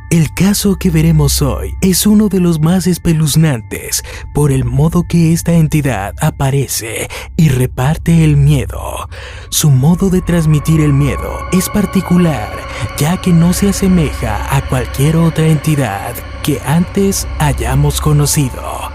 El caso que veremos hoy es uno de los más espeluznantes por el modo que esta entidad aparece y reparte el miedo. Su modo de transmitir el miedo es particular, ya que no se asemeja a cualquier otra entidad que antes hayamos conocido.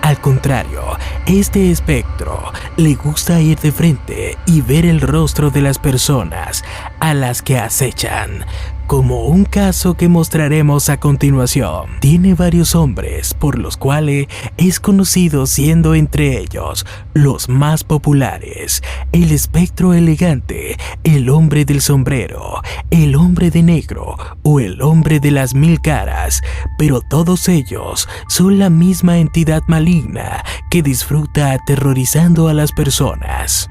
Al contrario, este espectro le gusta ir de frente y ver el rostro de las personas a las que acechan, como un caso que mostraremos a continuación. Tiene varios hombres por los cuales es conocido, siendo entre ellos los más populares: el espectro elegante, el hombre del sombrero, el hombre de negro o el hombre de las 1000 caras, pero todos ellos son la misma entidad maligna que disfruta aterrorizando a las personas.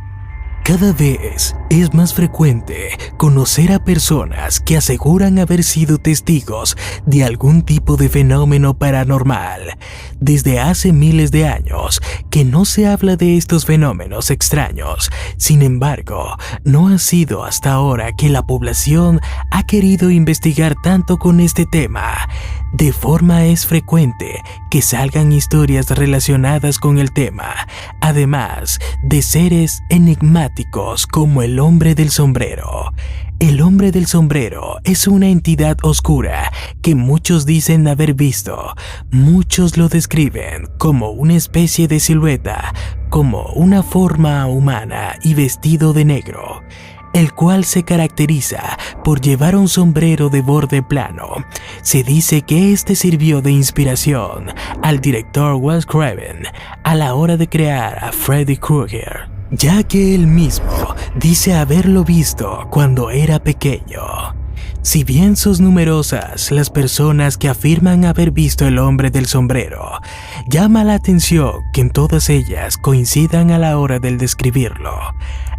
Cada vez es más frecuente conocer a personas que aseguran haber sido testigos de algún tipo de fenómeno paranormal. Desde hace miles de años que no se habla de estos fenómenos extraños. Sin embargo, no ha sido hasta ahora que la población ha querido investigar tanto con este tema. De forma es frecuente que salgan historias relacionadas con el tema, además de seres enigmáticos como el hombre del sombrero. El hombre del sombrero es una entidad oscura que muchos dicen haber visto. Muchos lo describen como una especie de silueta, como una forma humana y vestido de negro, el cual se caracteriza por llevar un sombrero de borde plano. Se dice que este sirvió de inspiración al director Wes Craven a la hora de crear a Freddy Krueger, ya que él mismo dice haberlo visto cuando era pequeño. Si bien son numerosas las personas que afirman haber visto el hombre del sombrero, llama la atención que en todas ellas coincidan a la hora del describirlo.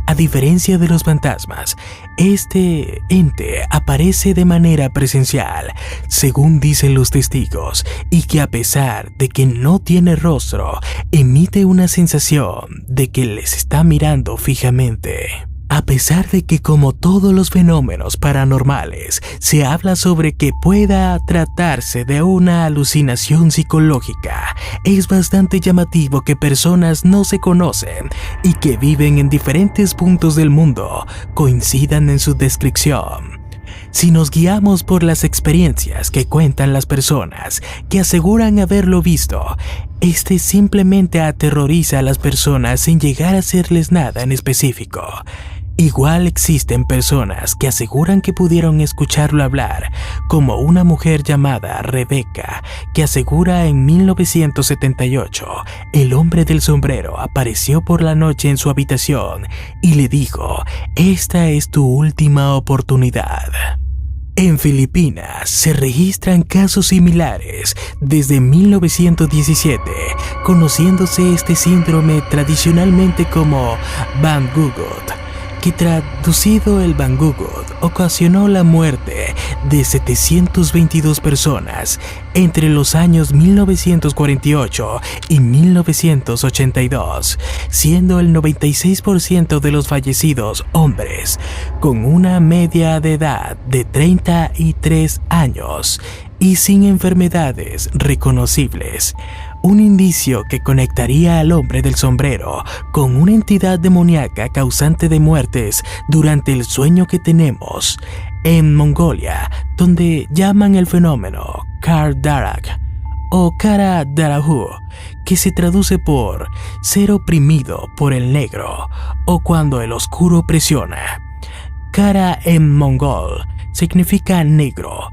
A diferencia de los fantasmas, este ente aparece de manera presencial, según dicen los testigos, y que a pesar de que no tiene rostro, emite una sensación de que les está mirando fijamente. A pesar de que, como todos los fenómenos paranormales, se habla sobre que pueda tratarse de una alucinación psicológica, es bastante llamativo que personas no se conocen y que viven en diferentes puntos del mundo coincidan en su descripción. Si nos guiamos por las experiencias que cuentan las personas que aseguran haberlo visto, este simplemente aterroriza a las personas sin llegar a hacerles nada en específico. Igual existen personas que aseguran que pudieron escucharlo hablar, como una mujer llamada Rebecca, que asegura en 1978 el hombre del sombrero apareció por la noche en su habitación y le dijo: "Esta es tu última oportunidad". En Filipinas se registran casos similares desde 1917, conociéndose este síndrome tradicionalmente como Bangugut, que traducido el Bangugut ocasionó la muerte de 722 personas entre los años 1948 y 1982, siendo el 96% de los fallecidos hombres, con una media de edad de 33 años y sin enfermedades reconocibles. Un indicio que conectaría al hombre del sombrero con una entidad demoníaca causante de muertes durante el sueño que tenemos. En Mongolia, donde llaman el fenómeno Kar Darak o Kara Darahu, que se traduce por ser oprimido por el negro o cuando el oscuro presiona. Kara en mongol significa negro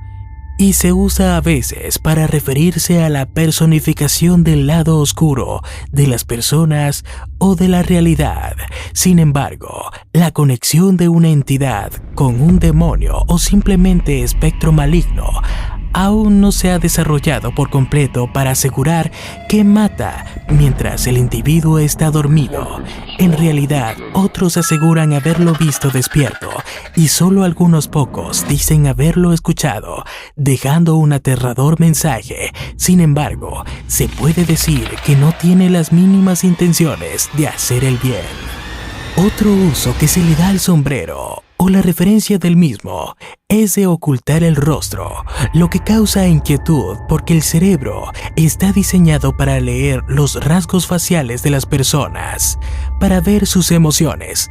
y se usa a veces para referirse a la personificación del lado oscuro de las personas o de la realidad. Sin embargo, la conexión de una entidad con un demonio o simplemente espectro maligno aún no se ha desarrollado por completo para asegurar que mata mientras el individuo está dormido. En realidad, otros aseguran haberlo visto despierto y solo algunos pocos dicen haberlo escuchado, dejando un aterrador mensaje. Sin embargo, se puede decir que no tiene las mínimas intenciones de hacer el bien. Otro uso que se le da al sombrero o la referencia del mismo es de ocultar el rostro, lo que causa inquietud porque el cerebro está diseñado para leer los rasgos faciales de las personas, para ver sus emociones,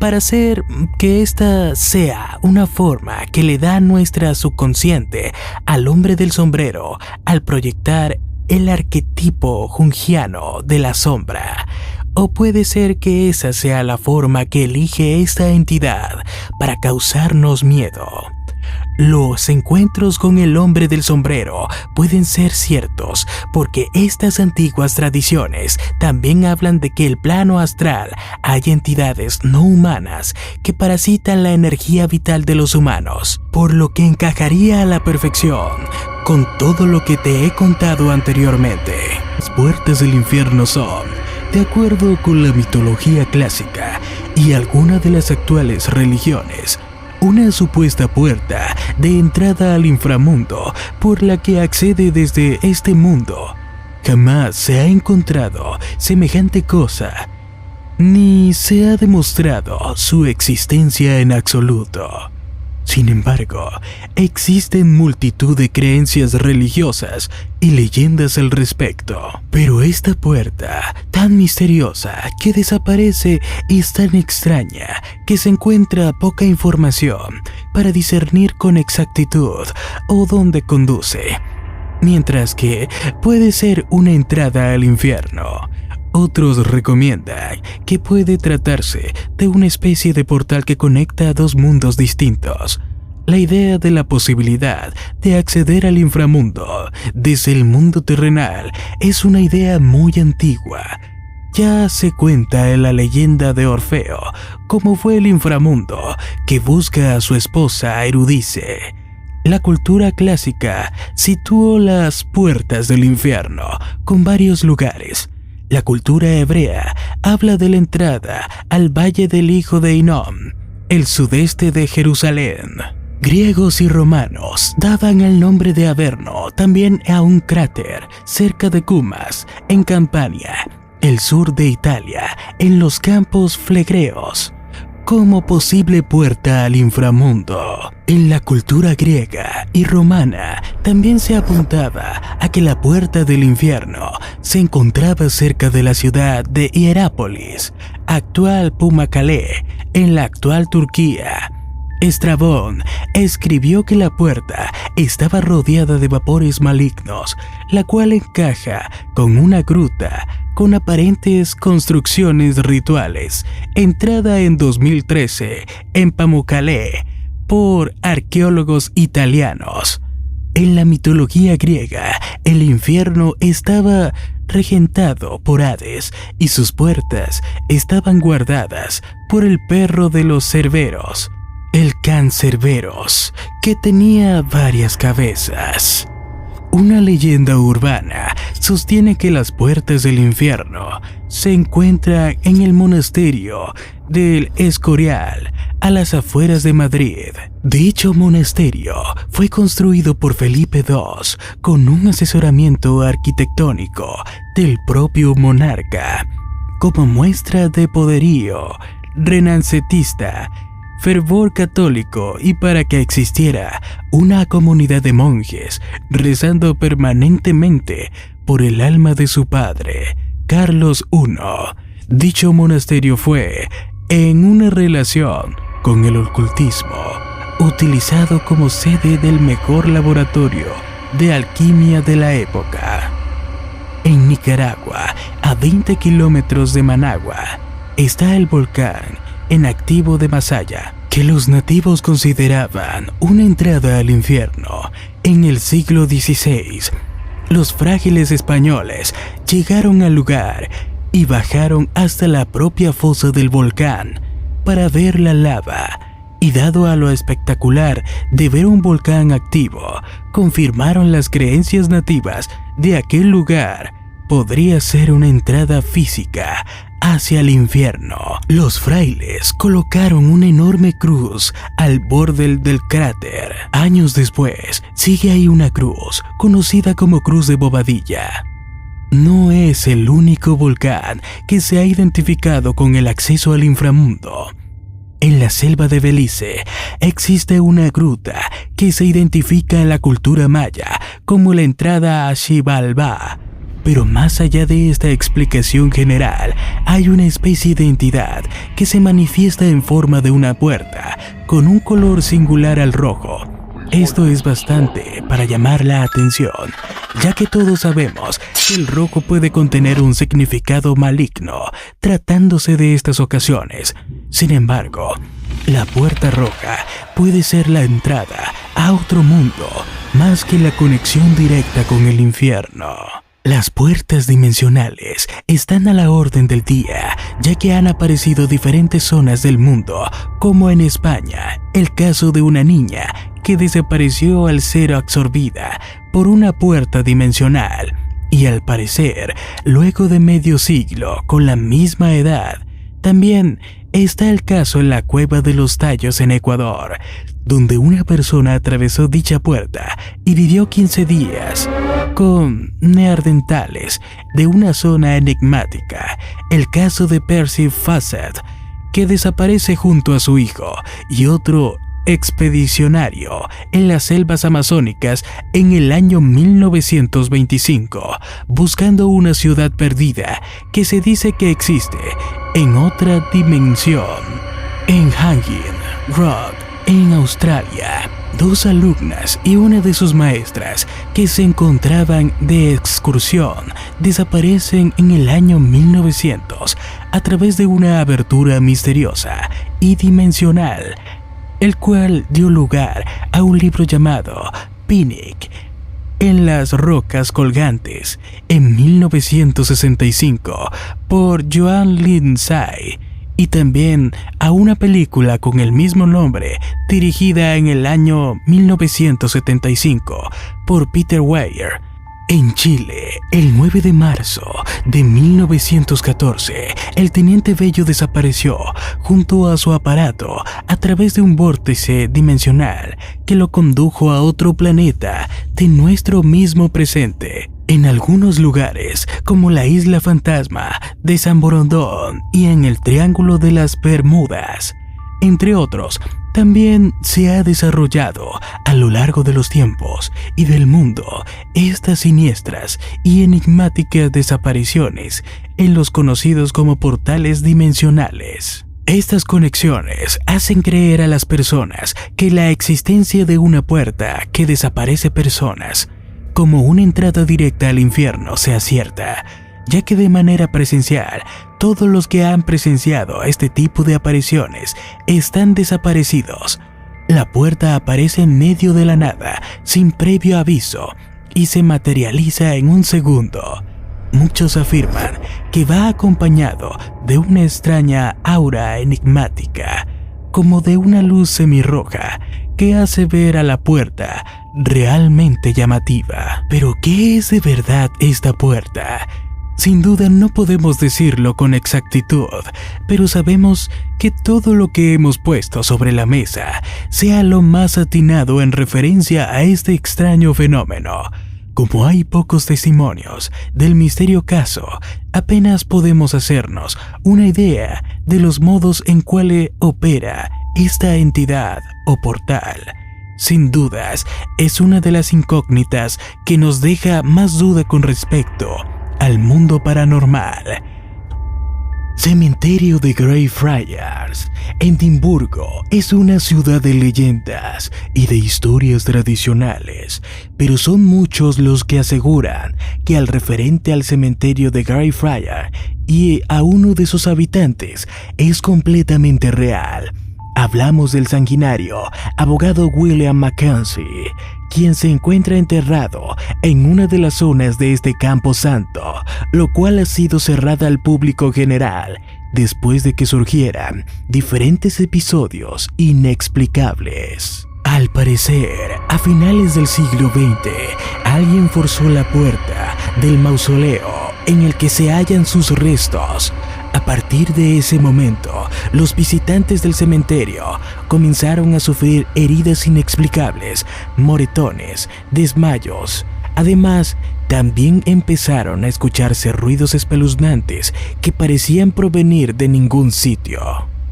para hacer que esta sea una forma que le da nuestra subconsciente al hombre del sombrero al proyectar el arquetipo junguiano de la sombra. O puede ser que esa sea la forma que elige esta entidad para causarnos miedo. Los encuentros con el hombre del sombrero pueden ser ciertos porque estas antiguas tradiciones también hablan de que el plano astral hay entidades no humanas que parasitan la energía vital de los humanos, por lo que encajaría a la perfección con todo lo que te he contado anteriormente. Las puertas del infierno son, de acuerdo con la mitología clásica y algunas de las actuales religiones, una supuesta puerta de entrada al inframundo por la que accede desde este mundo. Jamás se ha encontrado semejante cosa, ni se ha demostrado su existencia en absoluto. Sin embargo, existen multitud de creencias religiosas y leyendas al respecto. Pero esta puerta, tan misteriosa que desaparece, es tan extraña que se encuentra poca información para discernir con exactitud o dónde conduce. Mientras que puede ser una entrada al infierno. Otros recomiendan que puede tratarse de una especie de portal que conecta a dos mundos distintos. La idea de la posibilidad de acceder al inframundo desde el mundo terrenal es una idea muy antigua. Ya se cuenta en la leyenda de Orfeo cómo fue el inframundo que busca a su esposa Eurídice. La cultura clásica situó las puertas del infierno con varios lugares. La cultura hebrea habla de la entrada al Valle del Hijo de Hinnom, el sudeste de Jerusalén. Griegos y romanos daban el nombre de Averno también a un cráter cerca de Cumas, en Campania, el sur de Italia, en los campos flegreos, como posible puerta al inframundo. En la cultura griega y romana también se apuntaba a que la puerta del infierno se encontraba cerca de la ciudad de Hierápolis, actual Pamukkale, en la actual Turquía. Estrabón escribió que la puerta estaba rodeada de vapores malignos, la cual encaja con una gruta con aparentes construcciones rituales, entrada en 2013 en Pamukkale por arqueólogos italianos. En la mitología griega, el infierno estaba regentado por Hades y sus puertas estaban guardadas por el perro de los Cerberos, el Cancerberos, que tenía varias cabezas. Una leyenda urbana sostiene que las puertas del infierno se encuentran en el monasterio del Escorial, a las afueras de Madrid. Dicho monasterio fue construido por Felipe II con un asesoramiento arquitectónico del propio monarca, como muestra de poderío renacentista, fervor católico y para que existiera una comunidad de monjes rezando permanentemente por el alma de su padre, Carlos I. Dicho monasterio fue en una relación con el ocultismo, utilizado como sede del mejor laboratorio de alquimia de la época. En Nicaragua, a 20 kilómetros de Managua, está el volcán en activo de Masaya, que los nativos consideraban una entrada al infierno. En el siglo XVI, los frágiles españoles llegaron al lugar y bajaron hasta la propia fosa del volcán para ver la lava, y dado a lo espectacular de ver un volcán activo, confirmaron las creencias nativas de aquel lugar podría ser una entrada física hacia el infierno. Los frailes colocaron una enorme cruz al borde del cráter. Años después, sigue ahí una cruz, conocida como Cruz de Bobadilla. No es el único volcán que se ha identificado con el acceso al inframundo. En la selva de Belice existe una gruta que se identifica en la cultura maya como la entrada a Xibalbá. Pero más allá de esta explicación general, hay una especie de entidad que se manifiesta en forma de una puerta con un color singular al rojo. Esto es bastante para llamar la atención, ya que todos sabemos que el rojo puede contener un significado maligno tratándose de estas ocasiones. Sin embargo, la puerta roja puede ser la entrada a otro mundo, más que la conexión directa con el infierno. Las puertas dimensionales están a la orden del día, ya que han aparecido diferentes zonas del mundo, como en España, el caso de una niña que desapareció al ser absorbida por una puerta dimensional, y al parecer, luego de medio siglo con la misma edad. También está el caso en la Cueva de los Tallos en Ecuador, donde una persona atravesó dicha puerta y vivió 15 días con neandertales de una zona enigmática. El caso de Percy Fawcett, que desaparece junto a su hijo, y otro expedicionario en las selvas amazónicas en el año 1925, buscando una ciudad perdida que se dice que existe en otra dimensión. En Hanging Rock, en Australia, 2 alumnas y una de sus maestras que se encontraban de excursión desaparecen en el año 1900 a través de una abertura misteriosa y dimensional, el cual dio lugar a un libro llamado Picnic en las rocas colgantes en 1965 por Joan Lindsay, y también a una película con el mismo nombre dirigida en el año 1975 por Peter Weir. En Chile, el 9 de marzo de 1914, el teniente Bello desapareció junto a su aparato a través de un vórtice dimensional que lo condujo a otro planeta de nuestro mismo presente. En algunos lugares, como la Isla Fantasma de San Borondón y en el Triángulo de las Bermudas, entre otros, también se ha desarrollado a lo largo de los tiempos y del mundo estas siniestras y enigmáticas desapariciones en los conocidos como portales dimensionales. Estas conexiones hacen creer a las personas que la existencia de una puerta que desaparece personas como una entrada directa al infierno sea cierta, ya que de manera presencial, todos los que han presenciado este tipo de apariciones están desaparecidos. La puerta aparece en medio de la nada, sin previo aviso, y se materializa en un segundo. Muchos afirman que va acompañado de una extraña aura enigmática, como de una luz semirroja, que hace ver a la puerta realmente llamativa. ¿Pero qué es de verdad esta puerta? Sin duda no podemos decirlo con exactitud, pero sabemos que todo lo que hemos puesto sobre la mesa sea lo más atinado en referencia a este extraño fenómeno. Como hay pocos testimonios del misterio caso, apenas podemos hacernos una idea de los modos en cuales opera esta entidad o portal. Sin dudas, es una de las incógnitas que nos deja más duda con respecto al mundo paranormal. Cementerio de Greyfriars, Edimburgo, es una ciudad de leyendas y de historias tradicionales, pero son muchos los que aseguran que al referente al cementerio de Greyfriars y a uno de sus habitantes es completamente real. Hablamos del sanguinario abogado William Mackenzie, quien se encuentra enterrado en una de las zonas de este campo santo, lo cual ha sido cerrada al público general después de que surgieran diferentes episodios inexplicables. Al parecer, a finales del siglo XX, alguien forzó la puerta del mausoleo en el que se hallan sus restos. A partir de ese momento, los visitantes del cementerio comenzaron a sufrir heridas inexplicables, moretones, desmayos. Además, también empezaron a escucharse ruidos espeluznantes que parecían provenir de ningún sitio.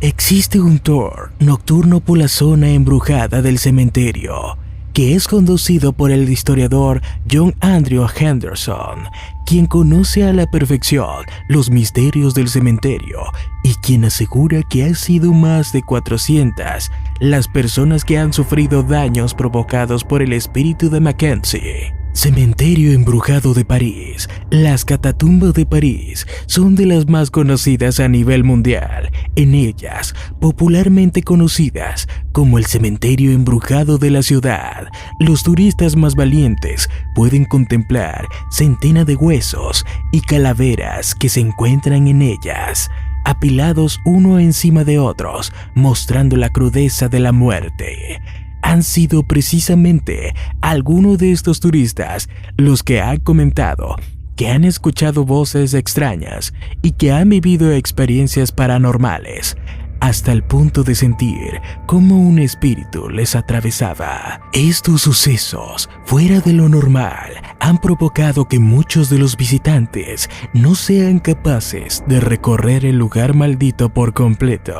Existe un tour nocturno por la zona embrujada del cementerio, que es conducido por el historiador John Andrew Henderson, quien conoce a la perfección los misterios del cementerio y quien asegura que han sido más de 400 las personas que han sufrido daños provocados por el espíritu de Mackenzie. Cementerio embrujado de París. Las catatumbas de París son de las más conocidas a nivel mundial. En ellas, popularmente conocidas como el cementerio embrujado de la ciudad, los turistas más valientes pueden contemplar centenas de huesos y calaveras que se encuentran en ellas, apilados uno encima de otros, mostrando la crudeza de la muerte. Han sido precisamente algunos de estos turistas los que han comentado que han escuchado voces extrañas y que han vivido experiencias paranormales, hasta el punto de sentir cómo un espíritu les atravesaba. Estos sucesos, fuera de lo normal, han provocado que muchos de los visitantes no sean capaces de recorrer el lugar maldito por completo.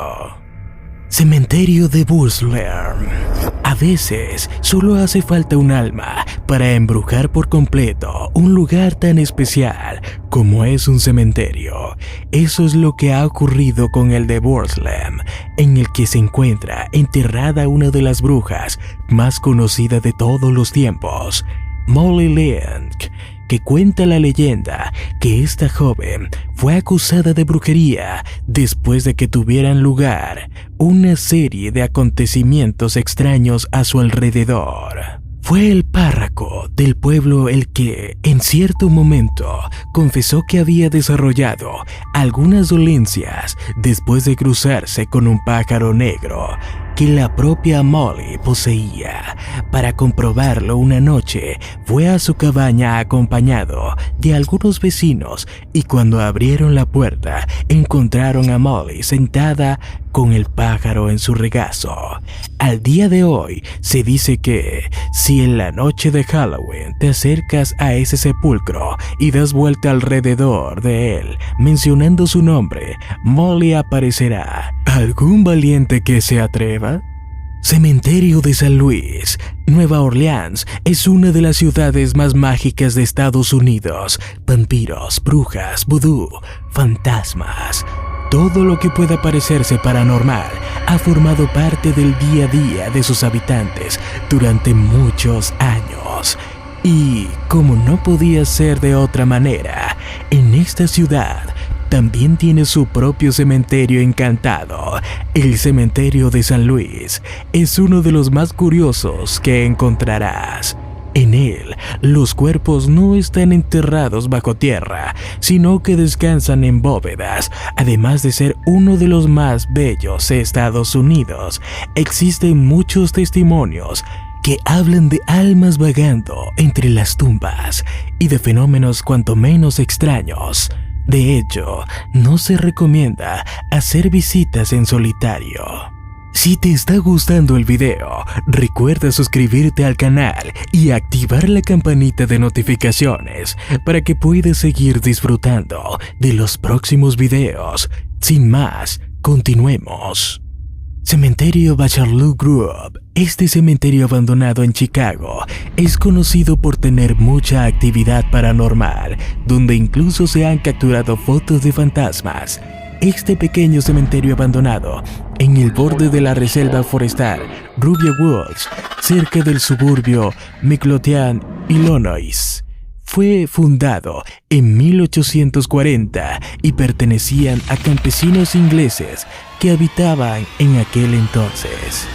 Cementerio de Burslem. A veces solo hace falta un alma para embrujar por completo un lugar tan especial como es un cementerio. Eso es lo que ha ocurrido con el de Burslem, en el que se encuentra enterrada una de las brujas más conocidas de todos los tiempos, Molly Link, que cuenta la leyenda que esta joven fue acusada de brujería después de que tuvieran lugar una serie de acontecimientos extraños a su alrededor. Fue el párroco del pueblo el que, en cierto momento, confesó que había desarrollado algunas dolencias después de cruzarse con un pájaro negro que la propia Molly poseía. Para comprobarlo, una noche fue a su cabaña acompañado de algunos vecinos y cuando abrieron la puerta encontraron a Molly sentada con el pájaro en su regazo. Al día de hoy se dice que si en la noche de Halloween te acercas a ese sepulcro y das vuelta alrededor de él mencionando su nombre, Molly aparecerá. ¿Algún valiente que se atreva? Cementerio de San Luis. Nueva Orleans es una de las ciudades más mágicas de Estados Unidos. Vampiros, brujas, vudú, fantasmas. Todo lo que pueda parecerse paranormal ha formado parte del día a día de sus habitantes durante muchos años. Y, como no podía ser de otra manera, en esta ciudad también tiene su propio cementerio encantado. El cementerio de San Luis es uno de los más curiosos que encontrarás. En él, los cuerpos no están enterrados bajo tierra, sino que descansan en bóvedas. Además de ser uno de los más bellos de Estados Unidos, existen muchos testimonios que hablan de almas vagando entre las tumbas y de fenómenos cuanto menos extraños. De hecho, no se recomienda hacer visitas en solitario. Si te está gustando el video, recuerda suscribirte al canal y activar la campanita de notificaciones para que puedas seguir disfrutando de los próximos videos. Sin más, continuemos. Cementerio Bachelor Grove. Este cementerio abandonado en Chicago es conocido por tener mucha actividad paranormal, donde incluso se han capturado fotos de fantasmas. Este pequeño cementerio abandonado, en el borde de la reserva forestal Ruby Woods, cerca del suburbio Midlothian, Illinois, fue fundado en 1840 y pertenecían a campesinos ingleses que habitaban en aquel entonces.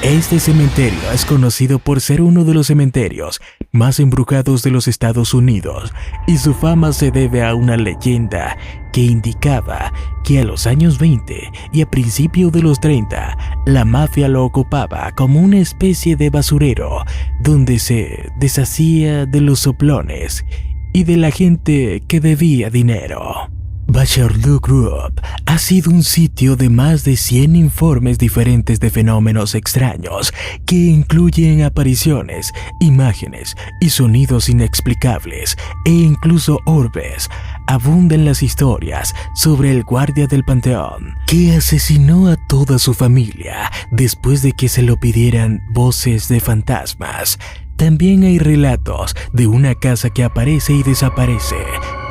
Este cementerio es conocido por ser uno de los cementerios más embrujados de los Estados Unidos y su fama se debe a una leyenda que indicaba que a los años 20 y a principios de los 30 la mafia lo ocupaba como una especie de basurero donde se deshacía de los soplones y de la gente que debía dinero. Bachelor Grove ha sido un sitio de más de 100 informes diferentes de fenómenos extraños que incluyen apariciones, imágenes y sonidos inexplicables e incluso orbes. abundan las historias sobre el guardia del panteón que asesinó a toda su familia después de que se lo pidieran voces de fantasmas. También hay relatos de una casa que aparece y desaparece,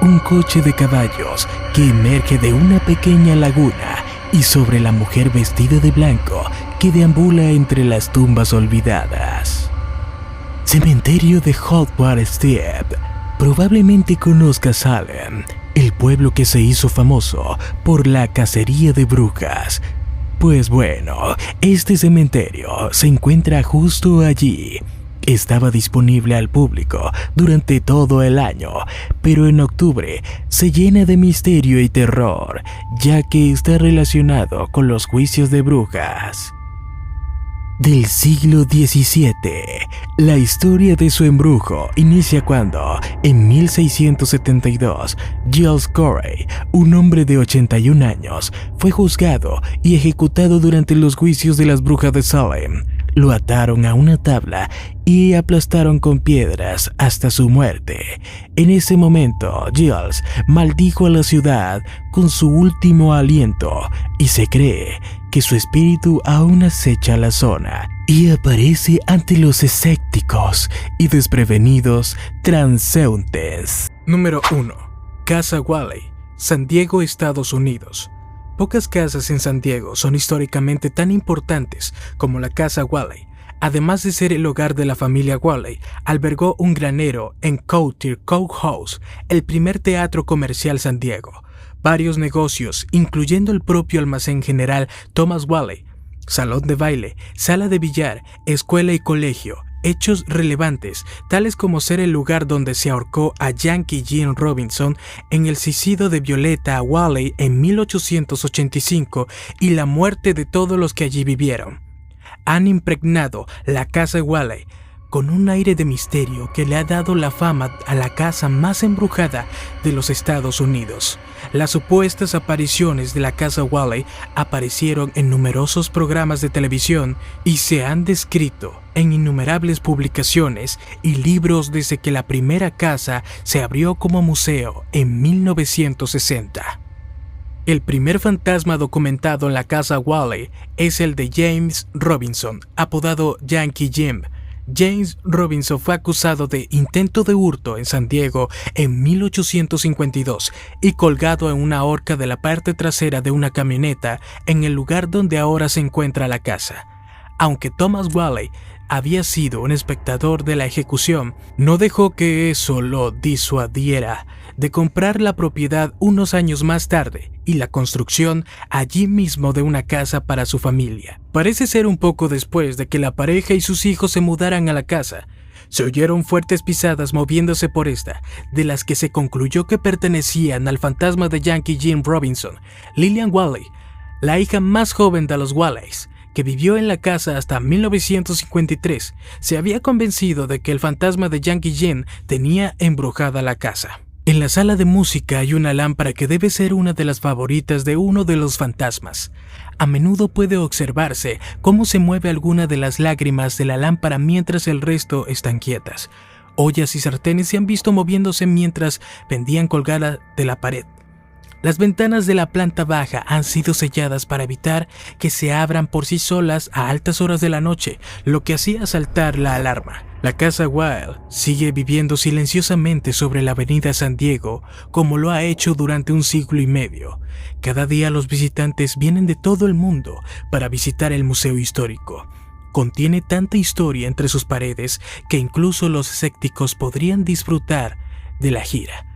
un coche de caballos que emerge de una pequeña laguna y sobre la mujer vestida de blanco que deambula entre las tumbas olvidadas. Cementerio de Hogwarts Steep. Probablemente conozcas Salem, el pueblo que se hizo famoso por la cacería de brujas. Pues bueno, este cementerio se encuentra justo allí. Estaba disponible al público durante todo el año, pero en octubre se llena de misterio y terror, ya que está relacionado con los juicios de brujas. Del siglo XVII, la historia de su embrujo inicia cuando, en 1672, Giles Corey, un hombre de 81 años, fue juzgado y ejecutado durante los juicios de las brujas de Salem. Lo ataron a una tabla y aplastaron con piedras hasta su muerte. En ese momento, Giles maldijo a la ciudad con su último aliento y se cree que su espíritu aún acecha la zona y aparece ante los escépticos y desprevenidos transeúntes. Número 1. Casa Whalley, San Diego, Estados Unidos. Pocas casas en San Diego son históricamente tan importantes como la Casa Whalley. Además de ser el hogar de la familia Whalley, albergó un granero en Country Courthouse, el primer teatro comercial San Diego, varios negocios, incluyendo el propio almacén general Thomas Whalley, salón de baile, sala de billar, escuela y colegio. Hechos relevantes, tales como ser el lugar donde se ahorcó a Yankee Jim Robinson en el suicidio de Violetta Whalley en 1885 y la muerte de todos los que allí vivieron, han impregnado la Casa Whalley con un aire de misterio que le ha dado la fama a la casa más embrujada de los Estados Unidos. Las supuestas apariciones de la Casa Whalley aparecieron en numerosos programas de televisión y se han descrito en innumerables publicaciones y libros desde que la primera casa se abrió como museo en 1960. El primer fantasma documentado en la Casa Whalley es el de James Robinson, apodado Yankee Jim. James Robinson fue acusado de intento de hurto en San Diego en 1852 y colgado en una horca de la parte trasera de una camioneta en el lugar donde ahora se encuentra la casa. Aunque Thomas Whalley había sido un espectador de la ejecución, no dejó que eso lo disuadiera de comprar la propiedad unos años más tarde y la construcción allí mismo de una casa para su familia. Parece ser un poco después de que la pareja y sus hijos se mudaran a la casa. Se oyeron fuertes pisadas moviéndose por esta, de las que se concluyó que pertenecían al fantasma de Yankee Jim Robinson. Lillian Whalley, la hija más joven de los Whalleys, que vivió en la casa hasta 1953, se había convencido de que el fantasma de Yankee Jim tenía embrujada la casa. En la sala de música hay una lámpara que debe ser una de las favoritas de uno de los fantasmas. A menudo puede observarse cómo se mueve alguna de las lágrimas de la lámpara mientras el resto están quietas. Ollas y sartenes se han visto moviéndose mientras pendían colgadas de la pared. Las ventanas de la planta baja han sido selladas para evitar que se abran por sí solas a altas horas de la noche, lo que hacía saltar la alarma. La Casa Whalley sigue viviendo silenciosamente sobre la avenida San Diego, como lo ha hecho durante un siglo y medio. Cada día los visitantes vienen de todo el mundo para visitar el museo histórico. Contiene tanta historia entre sus paredes que incluso los escépticos podrían disfrutar de la gira.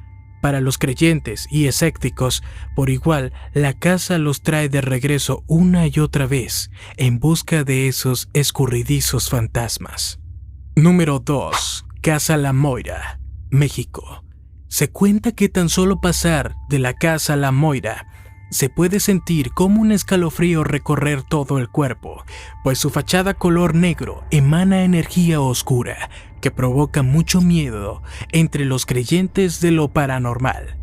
Para los creyentes y escépticos, por igual, la casa los trae de regreso una y otra vez en busca de esos escurridizos fantasmas. Número 2. Casa La Moira, México. Se cuenta que tan solo pasar de la Casa La Moira se puede sentir como un escalofrío recorrer todo el cuerpo, pues su fachada color negro emana energía oscura que provoca mucho miedo entre los creyentes de lo paranormal.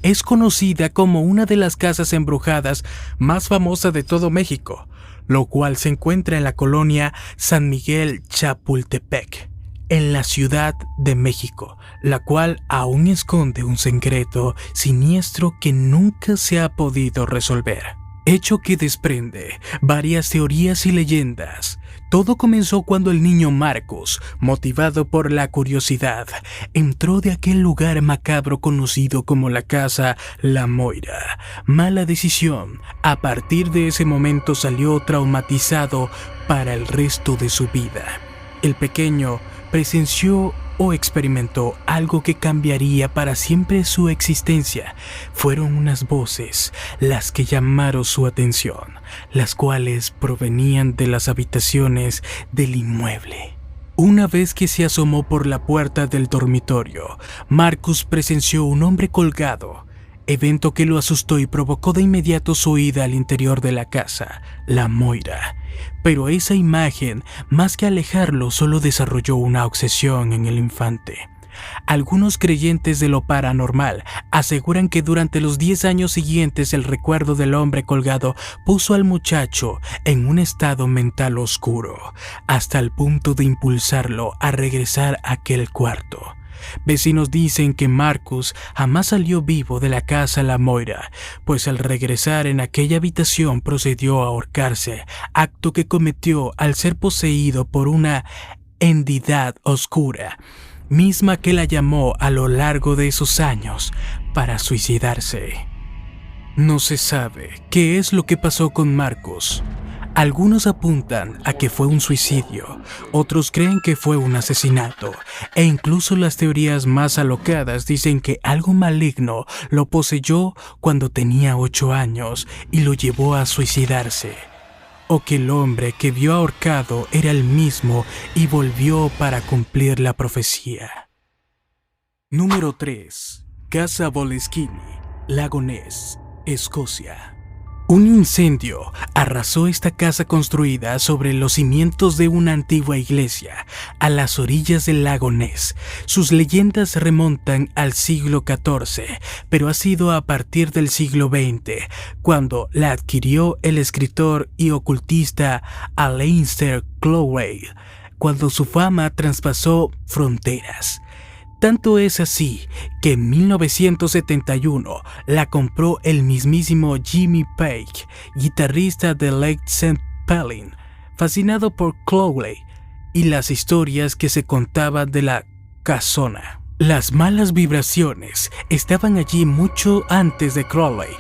Es conocida como una de las casas embrujadas más famosas de todo México, lo cual se encuentra en la colonia San Miguel Chapultepec. en la Ciudad de México, la cual aún esconde un secreto siniestro que nunca se ha podido resolver. Hecho que desprende varias teorías y leyendas. Todo comenzó cuando el niño Marcus, motivado por la curiosidad, entró de aquel lugar macabro conocido como la Casa La Moira. Mala decisión. A partir de ese momento salió traumatizado para el resto de su vida. El pequeño presenció o experimentó algo que cambiaría para siempre su existencia. Fueron unas voces las que llamaron su atención, las cuales provenían de las habitaciones del inmueble. Una vez que se asomó por la puerta del dormitorio, Marcus presenció un hombre colgado, evento que lo asustó y provocó de inmediato su huida al interior de la casa, La Moira. Pero esa imagen, más que alejarlo, solo desarrolló una obsesión en el infante. Algunos creyentes de lo paranormal aseguran que durante los 10 años siguientes el recuerdo del hombre colgado puso al muchacho en un estado mental oscuro, hasta el punto de impulsarlo a regresar a aquel cuarto. Vecinos dicen que Marcus jamás salió vivo de la casa La Moira, pues al regresar en aquella habitación procedió a ahorcarse, acto que cometió al ser poseído por una entidad oscura, misma que la llamó a lo largo de esos años para suicidarse. No se sabe qué es lo que pasó con Marcus. Algunos apuntan a que fue un suicidio, otros creen que fue un asesinato, e incluso las teorías más alocadas dicen que algo maligno lo poseyó cuando tenía 8 años y lo llevó a suicidarse, o que el hombre que vio ahorcado era el mismo y volvió para cumplir la profecía. Número 3. Casa Boleskine, Lago Ness, Escocia. Un incendio arrasó esta casa construida sobre los cimientos de una antigua iglesia a las orillas del lago Ness. Sus leyendas remontan al siglo XIV, pero ha sido a partir del siglo XX cuando la adquirió el escritor y ocultista Aleister Crowley, cuando su fama traspasó fronteras. Tanto es así que en 1971 la compró el mismísimo Jimmy Page, guitarrista de Led Zeppelin, fascinado por Crowley y las historias que se contaban de la casona. Las malas vibraciones estaban allí mucho antes de Crowley.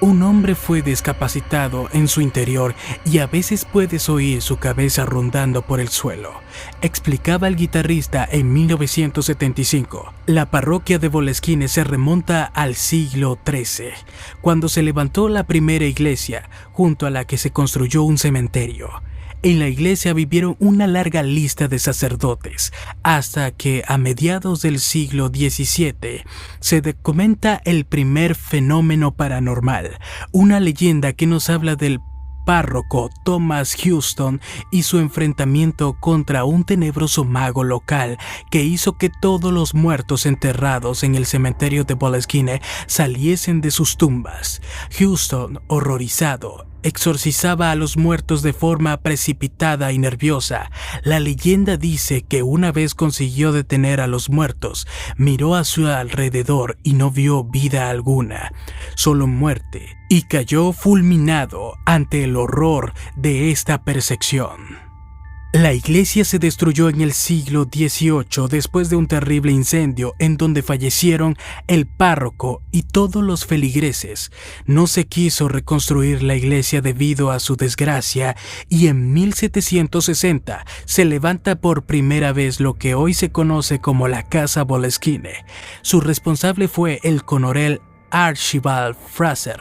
Un hombre fue discapacitado en su interior y a veces puedes oír su cabeza rondando por el suelo, explicaba el guitarrista en 1975. La parroquia de Boleskine se remonta al siglo XIII, cuando se levantó la primera iglesia, junto a la que se construyó un cementerio. En la iglesia vivieron una larga lista de sacerdotes, hasta que a mediados del siglo XVII se documenta el primer fenómeno paranormal, una leyenda que nos habla del párroco Thomas Houston y su enfrentamiento contra un tenebroso mago local que hizo que todos los muertos enterrados en el cementerio de Boleskine saliesen de sus tumbas. Houston, horrorizado, exorcizaba a los muertos de forma precipitada y nerviosa. La leyenda dice que una vez consiguió detener a los muertos, miró a su alrededor y no vio vida alguna, solo muerte, y cayó fulminado ante el horror de esta persecución. La iglesia se destruyó en el siglo XVIII después de un terrible incendio en donde fallecieron el párroco y todos los feligreses. No se quiso reconstruir la iglesia debido a su desgracia y en 1760 se levanta por primera vez lo que hoy se conoce como la Casa Boleskine. Su responsable fue el coronel Archibald Fraser,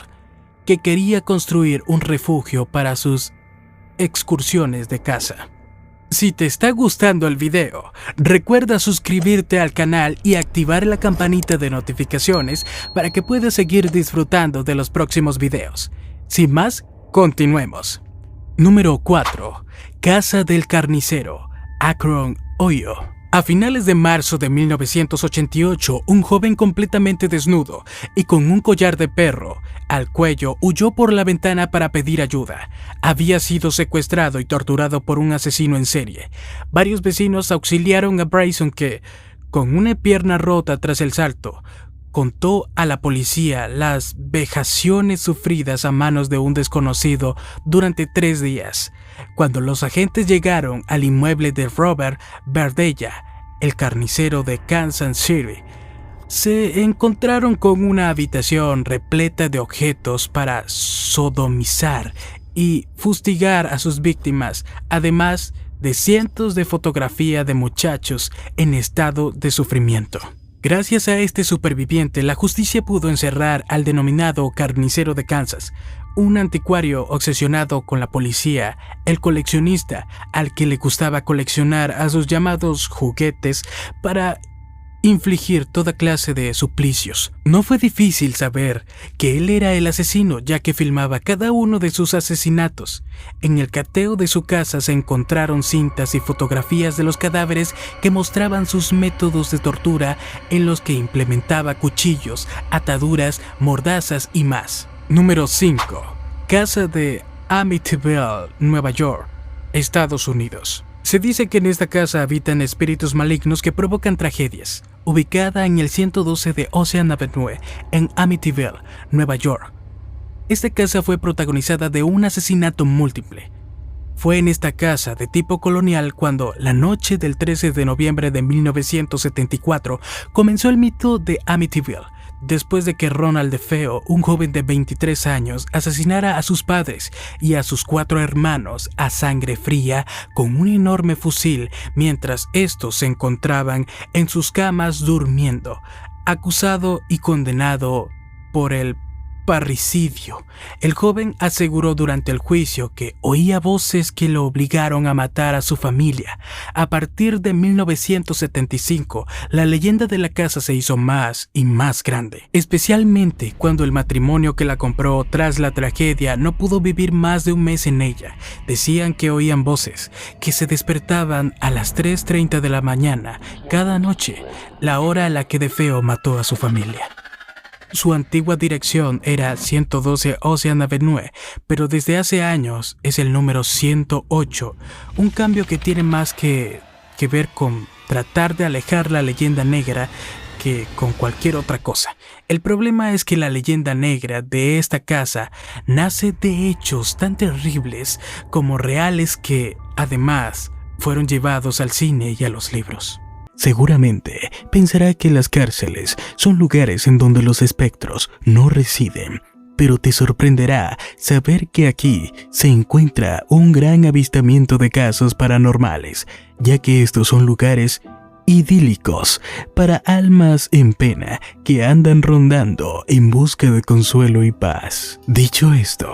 que quería construir un refugio para sus excursiones de caza. Si te está gustando el video, recuerda suscribirte al canal y activar la campanita de notificaciones para que puedas seguir disfrutando de los próximos videos. Sin más, continuemos. Número 4. Casa del Carnicero, Akron, Ohio. A finales de marzo de 1988, un joven completamente desnudo y con un collar de perro al cuello huyó por la ventana para pedir ayuda. Había sido secuestrado y torturado por un asesino en serie. Varios vecinos auxiliaron a Bryson que, con una pierna rota tras el salto, contó a la policía las vejaciones sufridas a manos de un desconocido durante 3 días. Cuando los agentes llegaron al inmueble de Robert Verdella, el carnicero de Kansas City, se encontraron con una habitación repleta de objetos para sodomizar y fustigar a sus víctimas, además de cientos de fotografías de muchachos en estado de sufrimiento. Gracias a este superviviente, la justicia pudo encerrar al denominado carnicero de Kansas, un anticuario obsesionado con la policía, el coleccionista al que le gustaba coleccionar a sus llamados juguetes para infligir toda clase de suplicios. No fue difícil saber que él era el asesino, ya que filmaba cada uno de sus asesinatos. En el cateo de su casa se encontraron cintas y fotografías de los cadáveres que mostraban sus métodos de tortura, en los que implementaba cuchillos, ataduras, mordazas y más. Número 5. Casa de Amityville, Nueva York, Estados Unidos. Se dice que en esta casa habitan espíritus malignos que provocan tragedias. Ubicada en el 112 de Ocean Avenue, en Amityville, Nueva York. Esta casa fue protagonizada de un asesinato múltiple. Fue en esta casa de tipo colonial cuando, la noche del 13 de noviembre de 1974, comenzó el mito de Amityville, después de que Ronald DeFeo, un joven de 23 años, asesinara a sus padres y a sus 4 hermanos a sangre fría con un enorme fusil mientras estos se encontraban en sus camas durmiendo, acusado y condenado por el parricidio. El joven aseguró durante el juicio que oía voces que lo obligaron a matar a su familia. A partir de 1975, la leyenda de la casa se hizo más y más grande, especialmente cuando el matrimonio que la compró tras la tragedia no pudo vivir más de un mes en ella. Decían que oían voces, que se despertaban a las 3:30 de la mañana cada noche, la hora a la que DeFeo mató a su familia. Su antigua dirección era 112 Ocean Avenue, pero desde hace años es el número 108, un cambio que tiene más que ver con tratar de alejar la leyenda negra que con cualquier otra cosa. El problema es que la leyenda negra de esta casa nace de hechos tan terribles como reales que, además, fueron llevados al cine y a los libros. Seguramente pensará que las cárceles son lugares en donde los espectros no residen, pero te sorprenderá saber que aquí se encuentra un gran avistamiento de casos paranormales, ya que estos son lugares idílicos para almas en pena que andan rondando en busca de consuelo y paz. Dicho esto,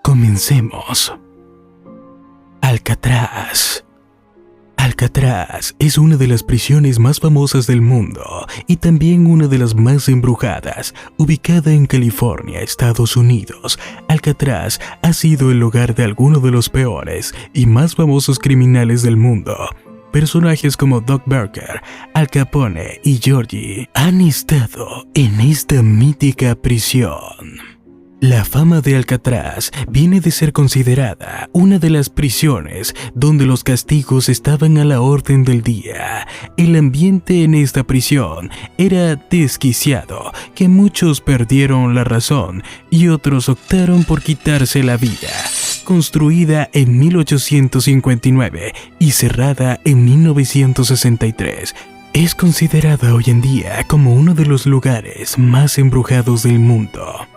comencemos. Alcatraz. Alcatraz es una de las prisiones más famosas del mundo y también una de las más embrujadas, ubicada en California, Estados Unidos. Alcatraz ha sido el hogar de algunos de los peores y más famosos criminales del mundo. Personajes como Doc Barker, Al Capone y Georgie han estado en esta mítica prisión. La fama de Alcatraz viene de ser considerada una de las prisiones donde los castigos estaban a la orden del día. El ambiente en esta prisión era desquiciado, que muchos perdieron la razón y otros optaron por quitarse la vida. Construida en 1859 y cerrada en 1963, es considerada hoy en día como uno de los lugares más embrujados del mundo.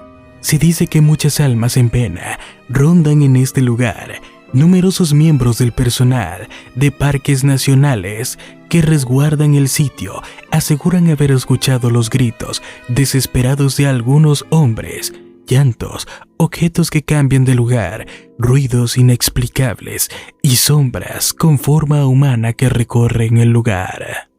Se dice que muchas almas en pena rondan en este lugar. Numerosos miembros del personal de parques nacionales que resguardan el sitio aseguran haber escuchado los gritos desesperados de algunos hombres, llantos, objetos que cambian de lugar, ruidos inexplicables y sombras con forma humana que recorren el lugar.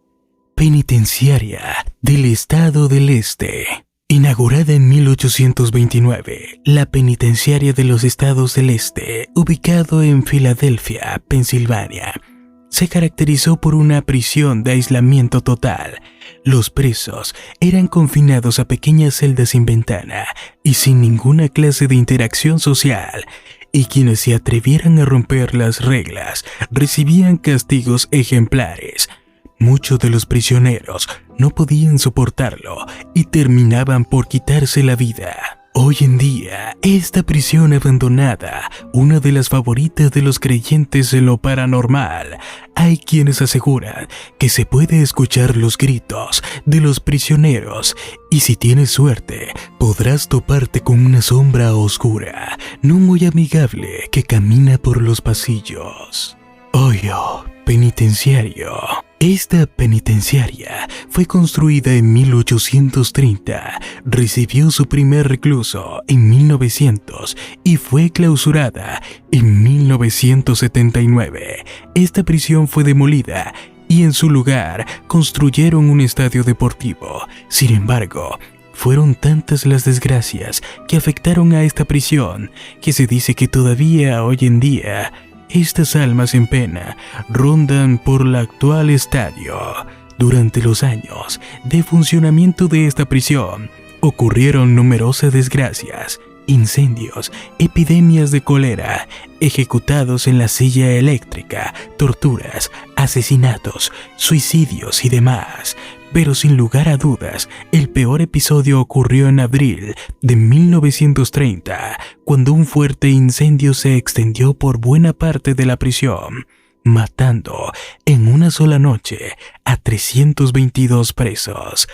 Penitenciaria del Estado del Este. Inaugurada en 1829, la Penitenciaria de los Estados del Este, ubicado en Filadelfia, Pensilvania, se caracterizó por una prisión de aislamiento total. Los presos eran confinados a pequeñas celdas sin ventana y sin ninguna clase de interacción social, y quienes se atrevieran a romper las reglas recibían castigos ejemplares. Muchos de los prisioneros no podían soportarlo y terminaban por quitarse la vida. Hoy en día, esta prisión abandonada, una de las favoritas de los creyentes en lo paranormal, hay quienes aseguran que se puede escuchar los gritos de los prisioneros y si tienes suerte, podrás toparte con una sombra oscura, no muy amigable, que camina por los pasillos. Hoyo penitenciario. Esta penitenciaria fue construida en 1830, recibió su primer recluso en 1900 y fue clausurada en 1979. Esta prisión fue demolida y en su lugar construyeron un estadio deportivo. Sin embargo, fueron tantas las desgracias que afectaron a esta prisión que se dice que todavía hoy en día estas almas en pena rondan por el actual estadio. Durante los años de funcionamiento de esta prisión, ocurrieron numerosas desgracias, incendios, epidemias de cólera, ejecutados en la silla eléctrica, torturas, asesinatos, suicidios y demás. Pero sin lugar a dudas, el peor episodio ocurrió en abril de 1930, cuando un fuerte incendio se extendió por buena parte de la prisión, matando en una sola noche a 322 presos.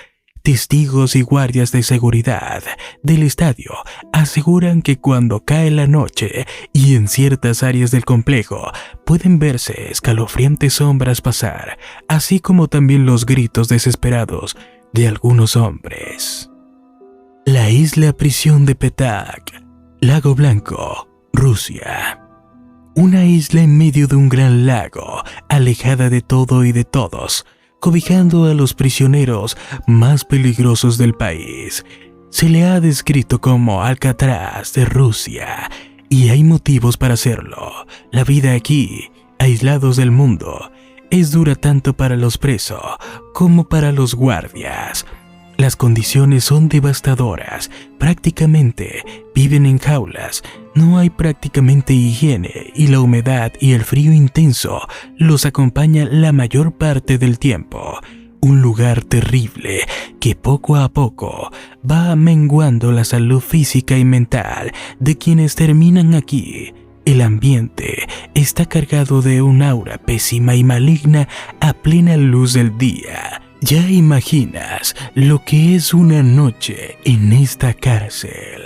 Testigos y guardias de seguridad del estadio aseguran que cuando cae la noche y en ciertas áreas del complejo pueden verse escalofriantes sombras pasar, así como también los gritos desesperados de algunos hombres. La isla prisión de Petak, Lago Blanco, Rusia. Una isla en medio de un gran lago, alejada de todo y de todos, cobijando a los prisioneros más peligrosos del país. Se le ha descrito como Alcatraz de Rusia, y hay motivos para hacerlo. La vida aquí, aislados del mundo, es dura tanto para los presos como para los guardias. Las condiciones son devastadoras, prácticamente viven en jaulas, no hay prácticamente higiene y la humedad y el frío intenso los acompaña la mayor parte del tiempo. Un lugar terrible que poco a poco va menguando la salud física y mental de quienes terminan aquí. El ambiente está cargado de un aura pésima y maligna a plena luz del día. Ya imaginas lo que es una noche en esta cárcel.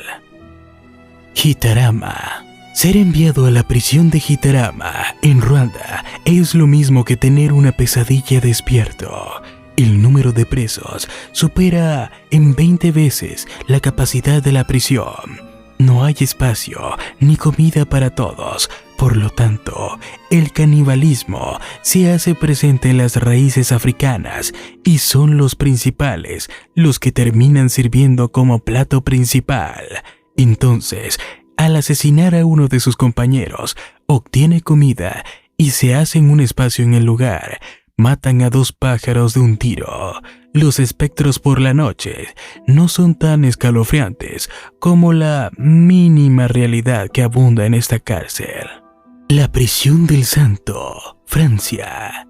Gitarama. Ser enviado a la prisión de Gitarama, en Ruanda, es lo mismo que tener una pesadilla despierto. El número de presos supera en 20 veces la capacidad de la prisión. No hay espacio ni comida para todos. Por lo tanto, el canibalismo se hace presente en las raíces africanas y son los principales los que terminan sirviendo como plato principal. Entonces, al asesinar a uno de sus compañeros, obtiene comida y se hacen un espacio en el lugar. Matan a 2 pájaros de un tiro. Los espectros por la noche no son tan escalofriantes como la mínima realidad que abunda en esta cárcel. La prisión del Santo, Francia.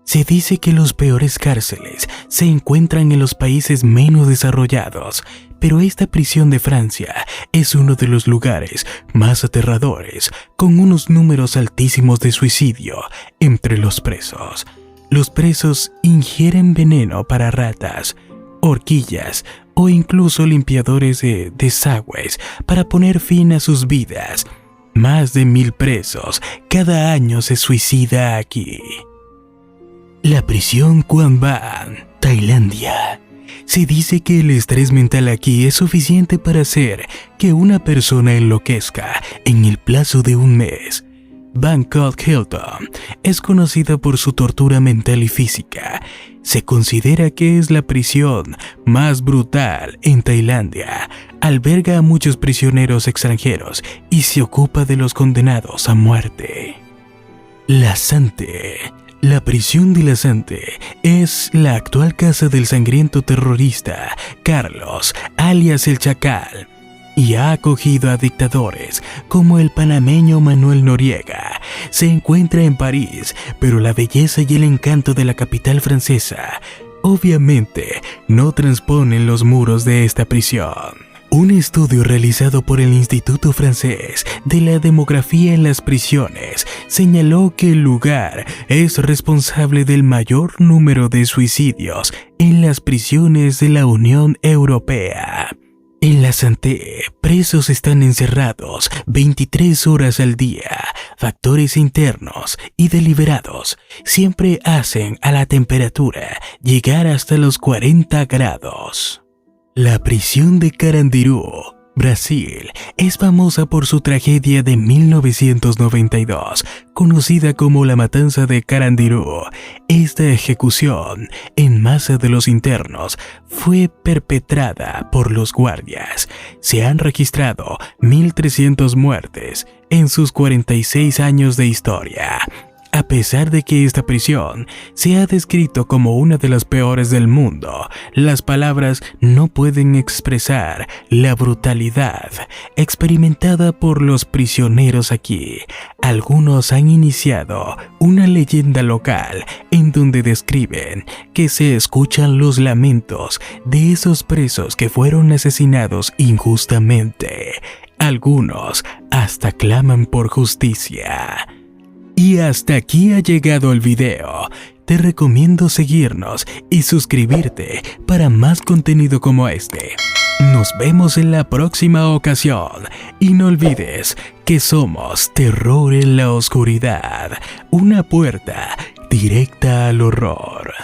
Se dice que los peores cárceles se encuentran en los países menos desarrollados, pero esta prisión de Francia es uno de los lugares más aterradores, con unos números altísimos de suicidio entre los presos. Los presos ingieren veneno para ratas, horquillas o incluso limpiadores de desagües para poner fin a sus vidas. Más de 1000 presos cada año se suicida aquí. La prisión Quang Ban, Tailandia. Se dice que el estrés mental aquí es suficiente para hacer que una persona enloquezca en el plazo de un mes. Bangkok Hilton es conocida por su tortura mental y física. Se considera que es la prisión más brutal en Tailandia. Alberga a muchos prisioneros extranjeros y se ocupa de los condenados a muerte. La Sante, La prisión de la Sante es la actual casa del sangriento terrorista Carlos, alias el Chacal, y ha acogido a dictadores como el panameño Manuel Noriega. Se encuentra en París, pero la belleza y el encanto de la capital francesa obviamente no transponen los muros de esta prisión. Un estudio realizado por el Instituto Francés de la Demografía en las Prisiones señaló que el lugar es responsable del mayor número de suicidios en las prisiones de la Unión Europea. En la Santé, presos están encerrados 23 horas al día. Factores internos y deliberados siempre hacen a la temperatura llegar hasta los 40 grados. La prisión de Carandiru, Brasil, es famosa por su tragedia de 1992, conocida como la Matanza de Carandiru. Esta ejecución en masa de los internos fue perpetrada por los guardias. Se han registrado 1.300 muertes en sus 46 años de historia. A pesar de que esta prisión se ha descrito como una de las peores del mundo, las palabras no pueden expresar la brutalidad experimentada por los prisioneros aquí. Algunos han iniciado una leyenda local en donde describen que se escuchan los lamentos de esos presos que fueron asesinados injustamente. Algunos hasta claman por justicia. Y hasta aquí ha llegado el video. Te recomiendo seguirnos y suscribirte para más contenido como este. Nos vemos en la próxima ocasión. Y no olvides que somos Terror en la Oscuridad, una puerta directa al horror.